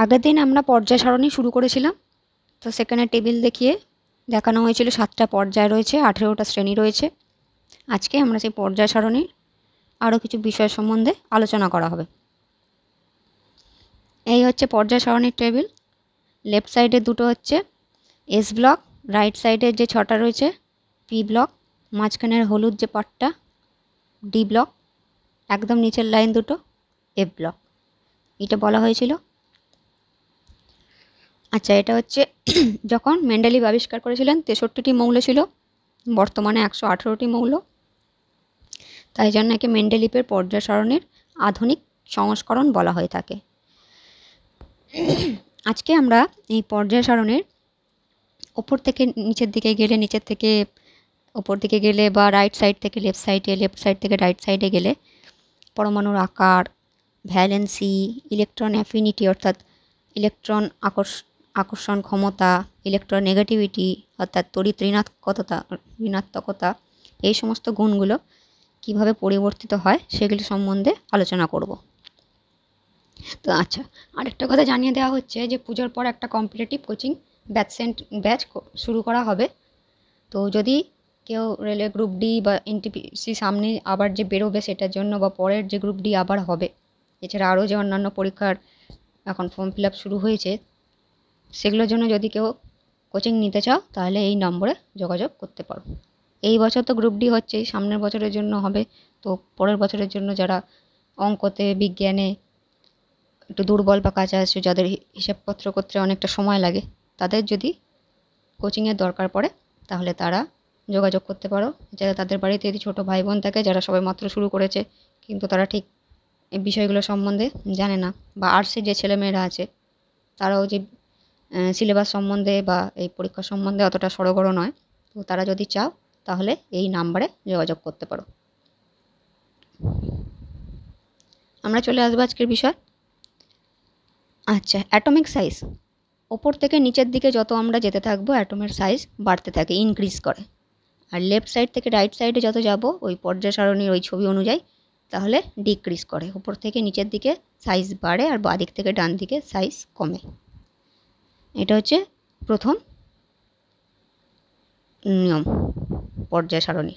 আগের দিন আমরা পর্যায় সারণী শুরু করেছিলাম। তো সেখানে টেবিল দেখিয়ে দেখানো হয়েছিল 7টা পর্যায় রয়েছে, 18টা শ্রেণী রয়েছে। আজকে আমরা সেই পর্যায় সারণীর আরও কিছু বিষয় সম্বন্ধে আলোচনা করা হবে। এই হচ্ছে পর্যায় সারণীর টেবিল। লেফট সাইডে দুটো হচ্ছে এস ব্লক, রাইট সাইডে যে 6টা রয়েছে পি ব্লক, মাঝখানের হলুদ যে পার্টটা ডি ব্লক, একদম নিচের লাইন দুটো এফ ব্লক। এটা বলা হয়েছিল। আচ্ছা, এটা হচ্ছে যখন মেন্ডেলিভ আবিষ্কার করেছিলেন 63টি মৌল ছিল, বর্তমানে 118টি মৌল। তাই জন্য একে মেন্ডেলিভের পর্যায় সারণীর আধুনিক সংস্করণ বলা হয়ে থাকে। আজকে আমরা এই পর্যায় সারণীর ওপর থেকে নিচের দিকে গেলে, নিচের থেকে ওপর দিকে গেলে, বা রাইট সাইড থেকে লেফট সাইডে, লেফট সাইড থেকে রাইট সাইডে গেলে পরমাণুর আকার, ভ্যালেন্সি, ইলেকট্রন অ্যাফিনিটি অর্থাৎ ইলেকট্রন আকর্ষণ ক্ষমতা, ইলেকট্রন নেগেটিভিটি অর্থাৎ তড়িৎ ঋণাত্মকতা, এই সমস্ত গুণগুলো কিভাবে পরিবর্তিত হয় সেগুলি সম্বন্ধে আলোচনা করব। তো আচ্ছা, আরেকটা কথা জানিয়ে দেওয়া হচ্ছে যে পুজোর পর একটা কম্পিটিটিভ কোচিং ব্যাচ শুরু করা হবে। তো যদি কেউ রেলে গ্রুপ ডি বা এনটিপিসি সামনে আবার যে বেরোবে সেটার জন্য, বা পরের যে গ্রুপ ডি আবার হবে, এছাড়া আরও যে অন্যান্য পরীক্ষার এখন ফর্ম ফিল আপ শুরু হয়েছে, সেগুলোর জন্য যদি কেউ কোচিং নিতে চাও তাহলে এই নম্বরে যোগাযোগ করতে পারো। এই বছর তো গ্রুপ ডি হচ্ছেই, সামনের বছরের জন্য হবে। তো পরের বছরের জন্য যারা অঙ্কতে, বিজ্ঞানে একটু দুর্বল বা কাঁচা আছে, যাদের হিসাবপত্র করতে অনেকটা সময় লাগে, তাদের যদি কোচিংয়ের দরকার পড়ে তাহলে তারা যোগাযোগ করতে পারো। যারা তাদের বাড়িতে যদি ছোটো ভাই বোন থাকে যারা সবাই মাত্র শুরু করেছে কিন্তু তারা ঠিক এই বিষয়গুলো সম্বন্ধে জানে না, বা আর্টসের যে ছেলেমেয়েরা আছে তারাও যে সিলেবাস সম্বন্ধে বা এই পরীক্ষা সম্বন্ধে অতটা সড়গড় নয়, তো তারা যদি চাও তাহলে এই নাম্বারে যোগাযোগ করতে পারো। আমরা চলে আসবো আজকের বিষয়। আচ্ছা, অ্যাটমিক সাইজ। ওপর থেকে নিচের দিকে যত আমরা যেতে থাকবো অ্যাটমের সাইজ বাড়তে থাকে, ইনক্রিজ করে। আর লেফট সাইড থেকে রাইট সাইডে যত যাব ওই পর্যায় সারণীর ওই ছবি অনুযায়ী, তাহলে ডিক্রিজ করে। ওপর থেকে নিচের দিকে সাইজ বাড়ে আর বাঁ দিক থেকে ডান দিকে সাইজ কমে। এটা হচ্ছে প্রথম নিয়ম পর্যায় সারণী।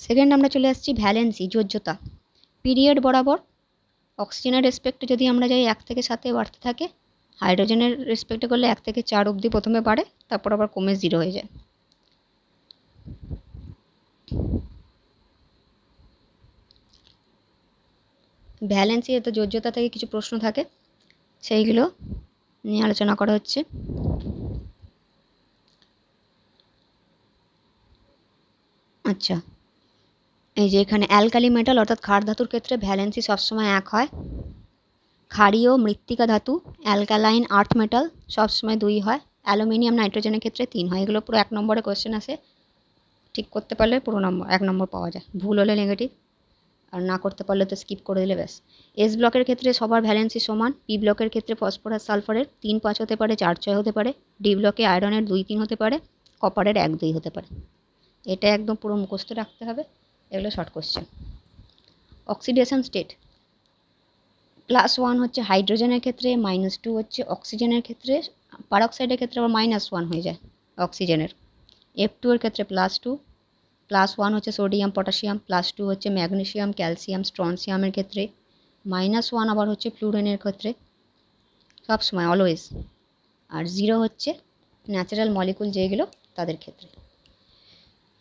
সেকেন্ড আমরা চলে আসছি ভ্যালেন্সি, যোজ্যতা। পিরিয়ড বরাবর অক্সিজেনের রেসপেক্টে যদি আমরা যাই 1 থেকে 7-এ বাড়তে থাকে, হাইড্রোজেনের রেসপেক্টে করলে 1 থেকে 4 অবধি প্রথমে বাড়ে, তারপর আবার কমে 0 হয়ে যায়। ভ্যালেন্সি অর্থাৎ যোজ্যতা থেকে কিছু প্রশ্ন থাকে, সেইগুলো নিয়ে আলোচনা করা হচ্ছে। আচ্ছা, এই যে এখানে অ্যালকালি মেটাল অর্থাৎ ক্ষার ধাতুর ক্ষেত্রে ভ্যালেন্সি সবসময় 1 হয়। ক্ষারীয় মৃত্তিকা ধাতু অ্যালকালাইন আর্থ মেটাল সবসময় 2 হয়। অ্যালুমিনিয়াম নাইট্রোজেনের ক্ষেত্রে 3 হয়। এগুলো পুরো 1 নম্বরে কোয়েশ্চেন আসে, ঠিক করতে পারলে পুরো 1 নম্বর পাওয়া যায়, ভুল হলে নেগেটিভ, আর না করতে পারলে তো স্কিপ করে দিলে ব্যাস। এস ব্লকের ক্ষেত্রে সবার ভ্যালেন্সি সমান। পি ব্লকের ক্ষেত্রে ফসফরাস সালফারের 3-5 হতে পারে, 4-6 হতে পারে। ডি ব্লকে আয়রনের 2-3 হতে পারে, কপারের 1-2 হতে পারে। এটা একদম পুরো মুখস্থ রাখতে হবে, এগুলো শর্ট কোশ্চেন। অক্সিডেশন স্টেট, +1 হচ্ছে হাইড্রোজেনের ক্ষেত্রে, -2 হচ্ছে অক্সিজেনের ক্ষেত্রে, পারক্সাইডের ক্ষেত্রে আবার -1 হয়ে যায় অক্সিজেনের। F2 এর ক্ষেত্রে +2, +1 হচ্ছে সোডিয়াম পটাশিয়াম, +2 হচ্ছে ম্যাগনেসিয়াম ক্যালসিয়াম স্ট্রনসিয়ামের ক্ষেত্রে, -1 আবার হচ্ছে ফ্লুরেনের ক্ষেত্রে, সবসময় অলওয়েজ। আর 0 হচ্ছে ন্যাচারাল মলিকুল যেগুলো তাদের ক্ষেত্রে।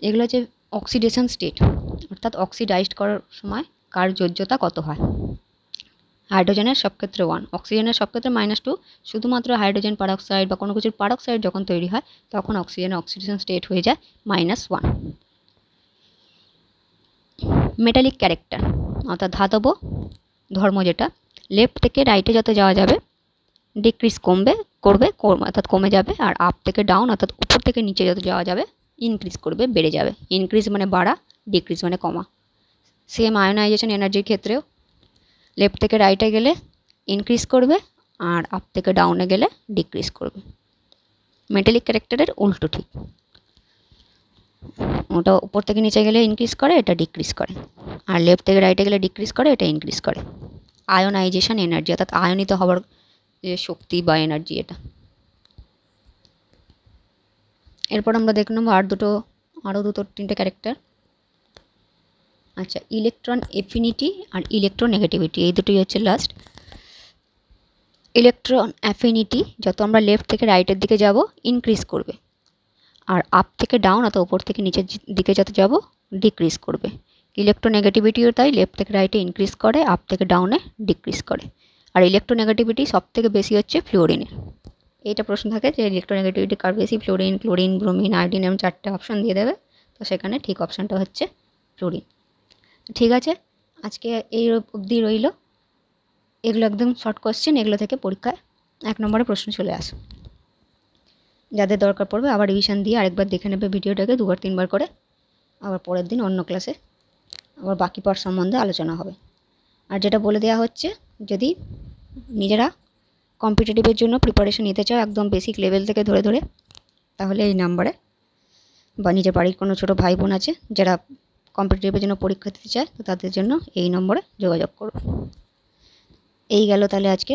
এগুলো হচ্ছে অক্সিডেশন স্টেট, অর্থাৎ অক্সিডাইজড করার সময় কার যোজ্যতা কত হয়। হাইড্রোজেনের সব ক্ষেত্রে 1, অক্সিজেনের সব ক্ষেত্রে -2। শুধুমাত্র হাইড্রোজেন পারক্সাইড বা কোনো কিছুর পারক্সাইড যখন তৈরি হয় তখন অক্সিজেনের অক্সিডেশন স্টেট হয়ে যায় -1। মেটালিক ক্যারেক্টার অর্থাৎ ধাতব ধর্ম, যেটা লেফট থেকে রাইটে যত যাওয়া যাবে ডিক্রিজ করবে অর্থাৎ কমে যাবে, আর আপ থেকে ডাউন অর্থাৎ উপর থেকে নিচে যত যাওয়া যাবে ইনক্রিজ করবে, বেড়ে যাবে। ইনক্রিজ মানে বাড়া, ডিক্রিজ মানে কমা। সেম আয়োনাইজেশন এনার্জির ক্ষেত্রেও লেফট থেকে রাইটে গেলে ইনক্রিজ করবে আর আপ থেকে ডাউনে গেলে ডিক্রিজ করবে। মেটালিক ক্যারেক্টারের উল্টো ঠিক। ওটা উপর থেকে নিচে গেলে ইনক্রিজ করে, এটা ডিক্রিজ করে। আর লেফট থেকে রাইটে গেলে ডিক্রিজ করে, এটা ইনক্রিজ করে। আয়নাইজেশন এনার্জি, অর্থাৎ আয়নিত হওয়ার যে শক্তি বা এনার্জি এটা। এরপর আমরা দেখে নেবো আরও দুটো তিনটে ক্যারেক্টার। আচ্ছা, ইলেকট্রন এফিনিটি আর ইলেকট্রোনেগেটিভিটি, এই দুটোই হচ্ছে লাস্ট। ইলেকট্রন অ্যাফিনিটি যত আমরা লেফট থেকে রাইটের দিকে যাব ইনক্রিজ করবে, আর আপ থেকে ডাউন অর্থাৎ ওপর থেকে নিচের দিকে যত যাব ডিক্রিজ করবে। ইলেকট্রোনেগেটিভিটিও তাই, লেফট থেকে রাইটে ইনক্রিজ করে, আপ থেকে ডাউনে ডিক্রিজ করে। আর ইলেকট্রোনেগেটিভিটি সব থেকে বেশি হচ্ছে ফ্লোরিনের। এইটা প্রশ্ন থাকে যে ইলেকট্রোনেগেটিভিটি কার বেশি, ফ্লোরিন, ক্লোরিন, ব্রোমিন, আয়োডিন, এরকম 4টে অপশন দিয়ে দেবে। তো সেখানে ঠিক অপশানটা হচ্ছে ফ্লোরিন। ঠিক আছে, আজকে এই অবধি রইল। এগুলো একদম শর্ট কোশ্চেন, এগুলো থেকে পরীক্ষায় 1 নম্বরে প্রশ্ন চলে আসে। যাদের দরকার পড়বে আবার রিভিশন দিয়ে আরেকবার দেখে নেবে ভিডিওটাকে 2বার 3বার করে। আবার পরের দিন অন্য ক্লাসে আবার বাকি পার্ট সম্বন্ধে আলোচনা হবে। আর যেটা বলে দেওয়া হচ্ছে, যদি নিজেরা কম্পিটিটিভের জন্য প্রিপারেশন নিতে চাও একদম বেসিক লেভেল থেকে ধরে ধরে, তাহলে এই নাম্বারে, বা নিজের বাড়ির কোনো ছোটো ভাই বোন আছে যারা কম্পিটিটিভের জন্য পরীক্ষা দিতে চায়, তো তাদের জন্য এই নম্বরে যোগাযোগ করো। এই গেল তাহলে আজকে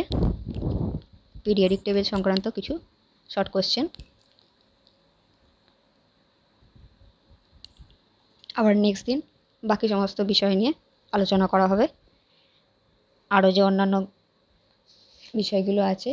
পিরিয়ডিক টেবিল সংক্রান্ত কিছু শর্ট কোশ্চেন। আবার নেক্সট দিন বাকি সমস্ত বিষয় নিয়ে আলোচনা করা হবে। আরও যে অন্যান্য বিষয়গুলো আছে